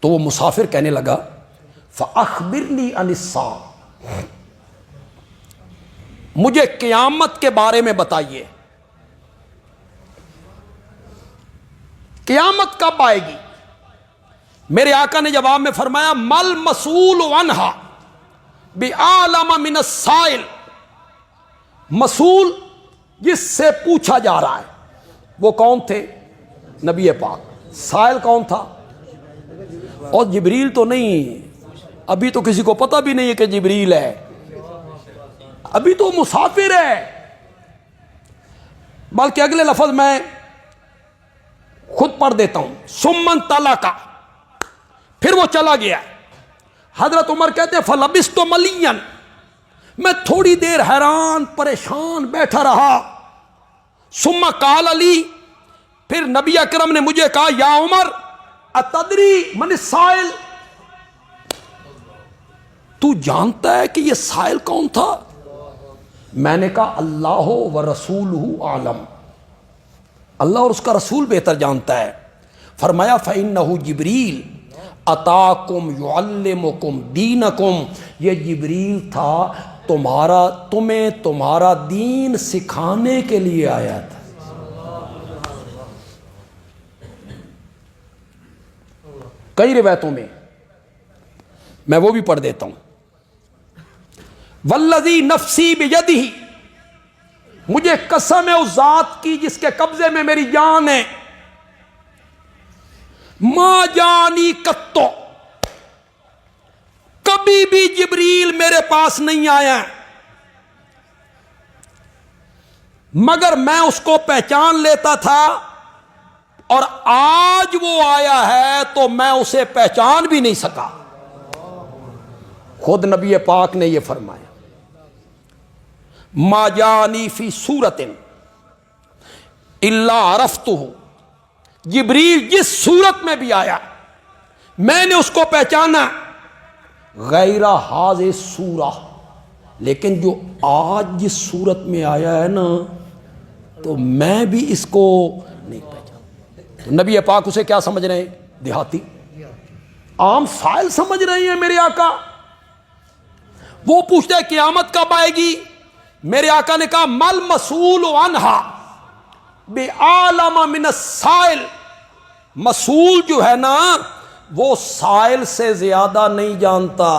تو وہ مسافر کہنے لگا فَأَخْبِرْنِي عَنِ السَّاعَةِ، مجھے قیامت کے بارے میں بتائیے، قیامت کب آئے گی؟ میرے آقا نے جواب میں فرمایا مل مسئول عنہا بِأَعْلَمَ مِنَ السَّائِلِ، مسئول جس سے پوچھا جا رہا ہے وہ کون تھے؟ نبی پاک۔ سائل کون تھا؟ اور جبریل تو نہیں، ابھی تو کسی کو پتہ بھی نہیں ہے کہ جبریل ہے، ابھی تو مسافر ہے۔ بلکہ اگلے لفظ میں خود پڑھ دیتا ہوں، سمن طلقا، پھر وہ چلا گیا۔ حضرت عمر کہتے ہیں فلبثت ملیا، میں تھوڑی دیر حیران پریشان بیٹھا رہا۔ ثم قال علی، پھر نبی اکرم نے مجھے کہا یا عمر اتدری من السائل، تو جانتا ہے کہ یہ سائل کون تھا؟ میں نے کہا اللہ و رسولہ عالم، اللہ اور اس کا رسول بہتر جانتا ہے۔ فرمایا فإنہ جبریل اتاکم یعلمکم دینکم، یہ جبریل تھا تمہیں تمہارا دین سکھانے کے لیے آیا تھا۔ کئی روایتوں میں وہ بھی پڑھ دیتا ہوں، والذی نفسی بیدہ، مجھے قسم ہے اس ذات کی جس کے قبضے میں میری جان ہے، ما جانی کتو، کبھی بھی جبریل میرے پاس نہیں آیا مگر میں اس کو پہچان لیتا تھا، اور آج وہ آیا ہے تو میں اسے پہچان بھی نہیں سکا۔ خود نبی پاک نے یہ فرمایا ما جانی فی صورت الا عرفتہ، جبریل جس صورت میں بھی آیا میں نے اس کو پہچانا، غیر ھذہ صورہ، لیکن جو آج جس صورت میں آیا ہے نا تو میں بھی اس کو نہیں پہچانا۔ تو نبی پاک اسے کیا سمجھ رہے ہیں؟ دیہاتی، عام سائل سمجھ رہے ہیں میرے آقا۔ وہ پوچھتے ہیں قیامت کب آئے گی؟ میرے آقا نے کہا مل مسئول عنہا بِأَعْلَمَ مِنَ السَّائِلِ، مسئول جو ہے نا وہ سائل سے زیادہ نہیں جانتا،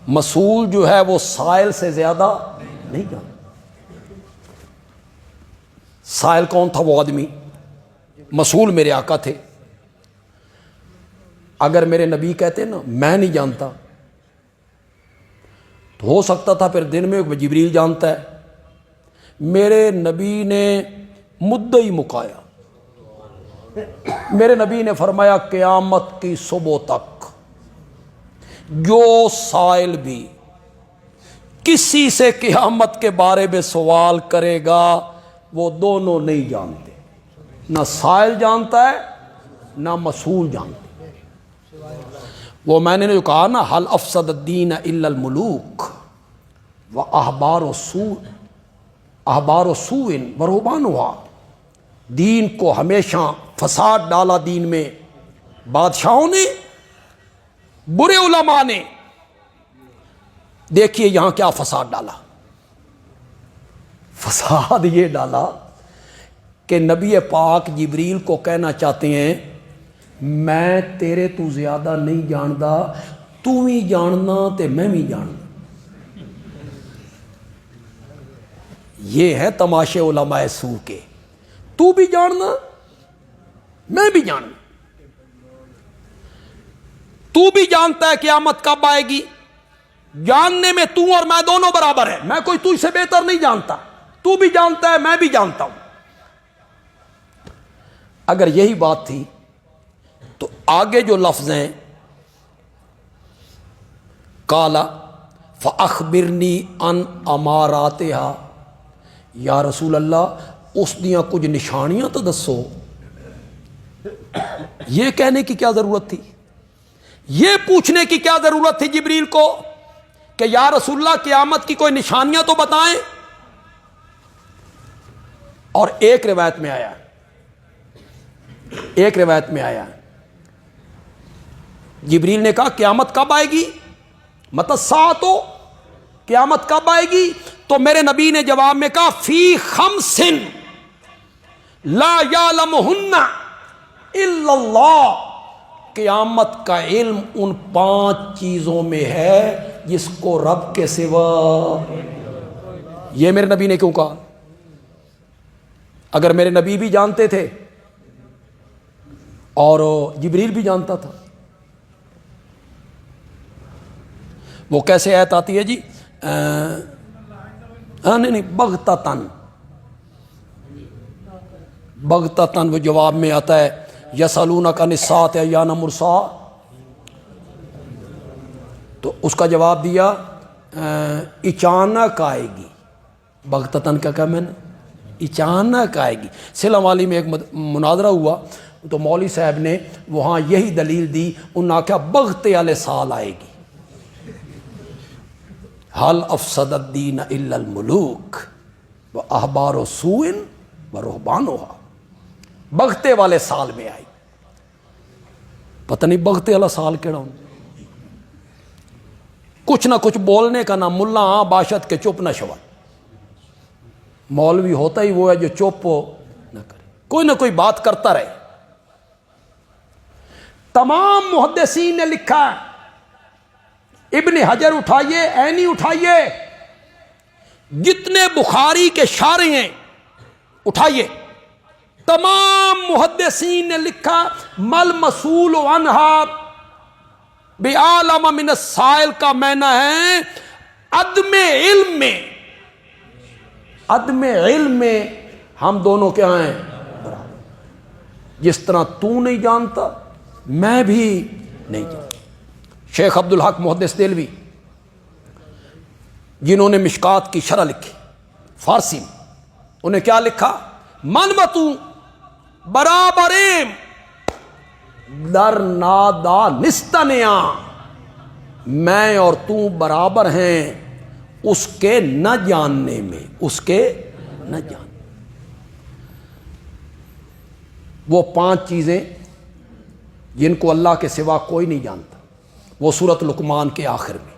مسئول جو ہے وہ سائل سے زیادہ نہیں جانتا۔ سائل کون تھا؟ وہ آدمی، مسئول میرے آقا تھے۔ اگر میرے نبی کہتے نا میں نہیں جانتا تو ہو سکتا تھا پھر دن میں جبریل جانتا ہے۔ میرے نبی نے مدعی مکایا، میرے نبی نے فرمایا قیامت کی صبح تک جو سائل بھی کسی سے قیامت کے بارے میں سوال کرے گا وہ دونوں نہیں جانتے، نہ سائل جانتا ہے نہ مسئول جانتا۔ وہ میں نے جو کہا نا حل افسد الدین الا الملوک و احبار و سوء و رہبانھا، دین کو ہمیشہ فساد ڈالا، دین میں بادشاہوں نے، برے علماء نے۔ دیکھیے یہاں کیا فساد ڈالا، فساد یہ ڈالا کہ نبی پاک جبریل کو کہنا چاہتے ہیں میں تیرے تو زیادہ نہیں جاندا، تو بھی جاننا تے میں بھی جاننا۔ یہ ہے تماشے علماء سو کے، تو بھی جاننا میں بھی جاننا۔ تو بھی جانتا ہے قیامت کب آئے گی، جاننے میں تو اور میں دونوں برابر ہیں، میں کوئی تجھ سے بہتر نہیں جانتا، تو بھی جانتا ہے میں بھی جانتا ہوں۔ اگر یہی بات تھی تو آگے جو لفظ ہیں قال فاخبرنی عن اماراتھا، یا رسول اللہ اس دیاں کچھ نشانیاں تو دسو، یہ کہنے کی کیا ضرورت تھی، یہ پوچھنے کی کیا ضرورت تھی جبریل کو کہ یا رسول اللہ قیامت کی کوئی نشانیاں تو بتائیں۔ اور ایک روایت میں آیا جبریل نے کہا قیامت کب آئے گی؟ متی الساعۃ، قیامت کب آئے گی؟ تو میرے نبی نے جواب میں کہا فی خمس لا یعلمہن الا اللہ، قیامت کا علم ان 5 چیزوں میں ہے جس کو رب کے سوا۔ یہ میرے نبی نے کیوں کہا؟ اگر میرے نبی بھی جانتے تھے اور جبریل بھی جانتا تھا، وہ کیسے آیت آتی ہے جی؟ نہیں بغتتاً، بغتتاً وہ جواب میں آتا ہے یسألونک عن الساعۃ ایان مرساہا، تو اس کا جواب دیا اچانک آئے گی۔ بغتتاً کا کیا میں نے؟ اچانک آئے گی۔ سلم والی میں ایک مناظرہ ہوا تو مولوی صاحب نے وہاں یہی دلیل دی، انہوں نے کہا بغتے والے سال آئے گی۔ حل افسد الدین الا الملوک واحبار سوء ورہبانھا، بغتے والے سال میں آئی۔ پتہ نہیں بغتے والا سال کیڑا ہوں، کچھ نہ کچھ بولنے کا نہ ملا ہاں باشد کے چپ نہ شود۔ مولوی ہوتا ہی وہ ہے جو چپ نہ کرے، کوئی نہ کوئی بات کرتا رہے۔ تمام محدثین نے لکھا ہے، ابن حجر اٹھائیے، عینی اٹھائیے، جتنے بخاری کے شارح ہیں اٹھائیے، تمام محدثین نے لکھا مل مسئول عنہا بعالم من السائل کا معنی ہے عدم علم میں، عدم علم میں ہم دونوں کیا ہیں؟ برابر۔ جس طرح تو نہیں جانتا میں بھی نہیں جانتا۔ شیخ عبدالحق محدث دہلوی جنہوں نے مشکات کی شرح لکھی فارسی میں، انہیں کیا لکھا؟ من و تو برابریم در نادا نستنیاں، میں اور تو برابر ہیں اس کے نہ جاننے میں، اس کے نہ جاننے۔ وہ 5 چیزیں جن کو اللہ کے سوا کوئی نہیں جانتا، وہ سورۃ لقمان کے آخر میں،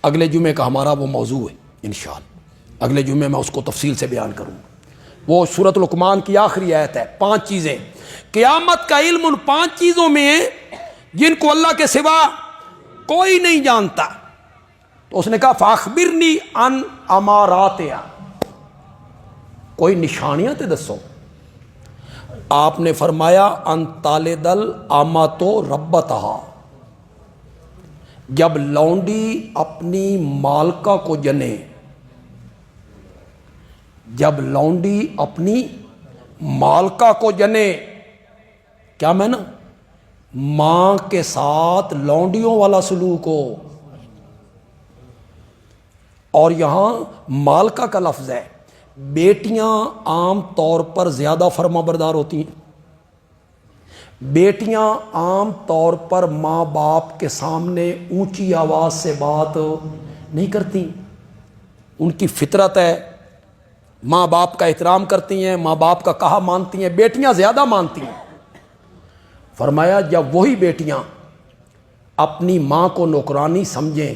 اگلے جمعے کا ہمارا وہ موضوع ہے انشاءاللہ، اگلے جمعے میں اس کو تفصیل سے بیان کروں گا۔ وہ سورۃ لقمان کی آخری آیت ہے، 5 چیزیں، قیامت کا علم ان 5 چیزوں میں ہے جن کو اللہ کے سوا کوئی نہیں جانتا۔ تو اس نے کہا فاخبرنی عن اماراتہا، کوئی نشانیاں تے دسو۔ آپ نے فرمایا ان تالد الامۃ ربتہا، جب لونڈی اپنی مالکہ کو جنے، جب لونڈی اپنی مالکہ کو جنے، کیا میں نا ماں کے ساتھ لونڈیوں والا سلوک ہو، اور یہاں مالکہ کا لفظ ہے۔ بیٹیاں عام طور پر زیادہ فرما بردار ہوتی ہیں، بیٹیاں عام طور پر ماں باپ کے سامنے اونچی آواز سے بات نہیں کرتی، ان کی فطرت ہے، ماں باپ کا احترام کرتی ہیں، ماں باپ کا کہا مانتی ہیں، بیٹیاں زیادہ مانتی ہیں۔ فرمایا جب وہی بیٹیاں اپنی ماں کو نوکرانی سمجھیں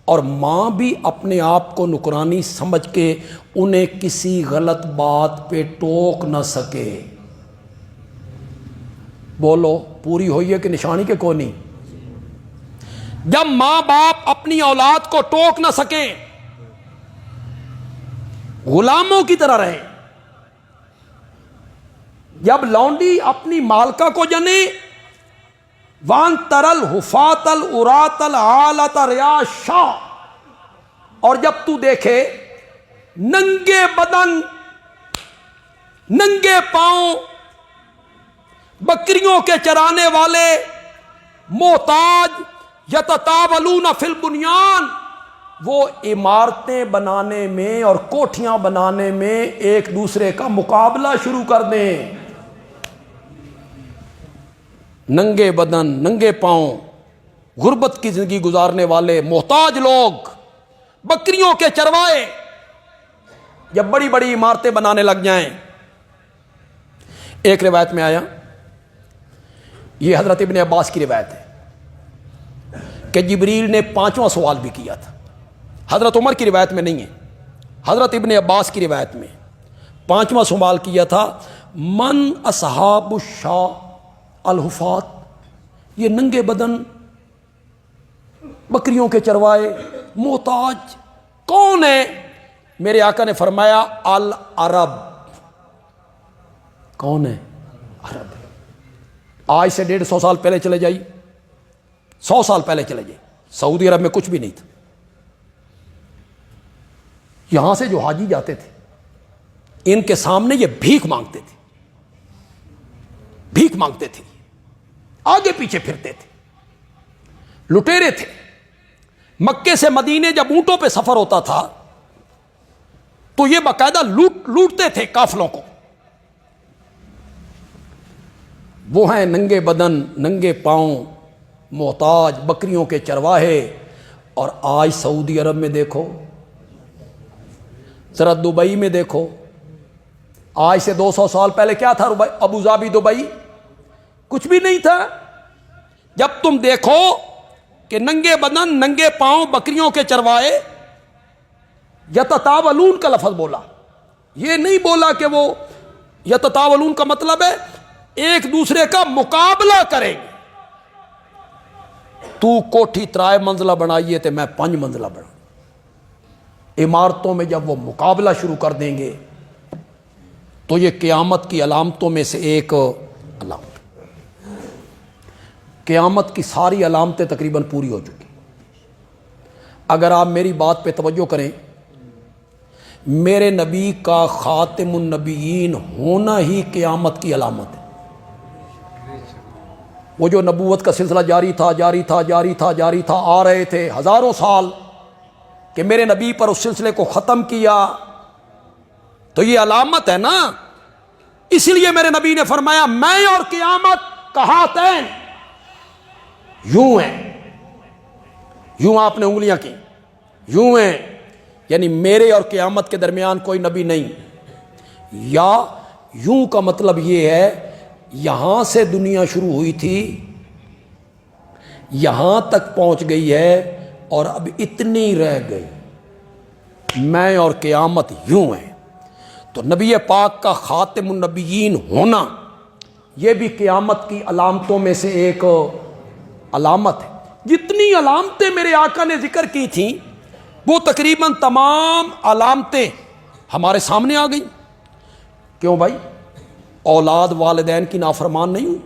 اور ماں بھی اپنے آپ کو نوکرانی سمجھ کے انہیں کسی غلط بات پہ ٹوک نہ سکے، بولو پوری ہوئی ہے کہ نشانی کے کو نہیں؟ جب ماں باپ اپنی اولاد کو ٹوک نہ سکیں، غلاموں کی طرح رہیں، جب لونڈی اپنی مالکہ کو جنے، وان ترل حفات العرات العالۃ ریاشا، اور جب تو دیکھے ننگے بدن ننگے پاؤں بکریوں کے چرانے والے محتاج یتطاولون فی البنیان، وہ عمارتیں بنانے میں اور کوٹھیاں بنانے میں ایک دوسرے کا مقابلہ شروع کر دیں، ننگے بدن ننگے پاؤں غربت کی زندگی گزارنے والے محتاج لوگ، بکریوں کے چروائے جب بڑی بڑی عمارتیں بنانے لگ جائیں۔ ایک روایت میں آیا، یہ حضرت ابن عباس کی روایت ہے، کہ جبریل نے 5واں سوال بھی کیا تھا. حضرت عمر کی روایت میں نہیں ہے, حضرت ابن عباس کی روایت میں 5واں سوال کیا تھا, من اصحاب الشاء الحفات, یہ ننگے بدن بکریوں کے چروائے محتاج کون ہے؟ میرے آقا نے فرمایا العرب. کون ہے؟ عرب. آج سے 150 سال پہلے چلے جائیے, 100 سال پہلے چلے جائیے, سعودی عرب میں کچھ بھی نہیں تھا. یہاں سے جو حاجی جاتے تھے ان کے سامنے یہ بھیک مانگتے تھے, بھیک مانگتے تھے, آگے پیچھے پھرتے تھے, لٹیرے تھے. مکے سے مدینے جب اونٹوں پہ سفر ہوتا تھا تو یہ باقاعدہ لوٹتے تھے قافلوں کو. وہ ہیں ننگے بدن ننگے پاؤں محتاج بکریوں کے چرواہے. اور آج سعودی عرب میں دیکھو, ذرا دبئی میں دیکھو, آج سے 200 سال پہلے کیا تھا ابو ظبی دبئی؟ کچھ بھی نہیں تھا. جب تم دیکھو کہ ننگے بدن ننگے پاؤں بکریوں کے چروائے, یتطاولون کا لفظ بولا, یہ نہیں بولا کہ وہ یتطاولون کا مطلب ہے ایک دوسرے کا مقابلہ کریں گے. تو کوٹھی 3 منزلہ بنائیے تو میں 5 منزلہ بناؤں. عمارتوں میں جب وہ مقابلہ شروع کر دیں گے تو یہ قیامت کی علامتوں میں سے ایک علامت. قیامت کی ساری علامتیں تقریباً پوری ہو چکی. اگر آپ میری بات پہ توجہ کریں, میرے نبی کا خاتم النبیین ہونا ہی قیامت کی علامت ہے. وہ جو نبوت کا سلسلہ جاری تھا جاری تھا جاری تھا جاری تھا, آ رہے تھے ہزاروں سال کہ میرے نبی پر اس سلسلے کو ختم کیا, تو یہ علامت ہے نا. اسی لیے میرے نبی نے فرمایا میں اور قیامت کہاتین, یوں ہیں, یوں آپ نے انگلیاں کی, یوں ہیں, یعنی میرے اور قیامت کے درمیان کوئی نبی نہیں. یا یوں کا مطلب یہ ہے یہاں سے دنیا شروع ہوئی تھی یہاں تک پہنچ گئی ہے اور اب اتنی رہ گئی, میں اور قیامت یوں ہیں. تو نبی پاک کا خاتم النبیین ہونا یہ بھی قیامت کی علامتوں میں سے ایک علامت ہے. جتنی علامتیں میرے آقا نے ذکر کی تھیں وہ تقریباً تمام علامتیں ہمارے سامنے آ گئیں. کیوں بھائی؟ اولاد والدین کی نافرمان نہیں ہوئی.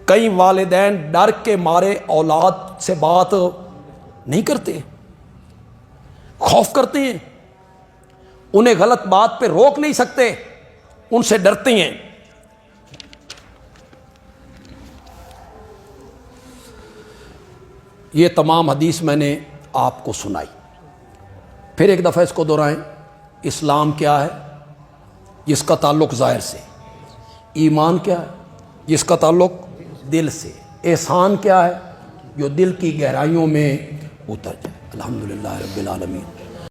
کئی والدین ڈر کے مارے اولاد سے بات نہیں کرتے, خوف کرتے ہیں, انہیں غلط بات پہ روک نہیں سکتے, ان سے ڈرتے ہیں. یہ تمام حدیث میں نے آپ کو سنائی. پھر ایک دفعہ اس کو دہرائیں, اسلام کیا ہے جس کا تعلق ظاہر سے, ایمان کیا ہے جس کا تعلق دل سے, احسان کیا ہے جو دل کی گہرائیوں میں اتر جائے. الحمدللہ رب العالمین.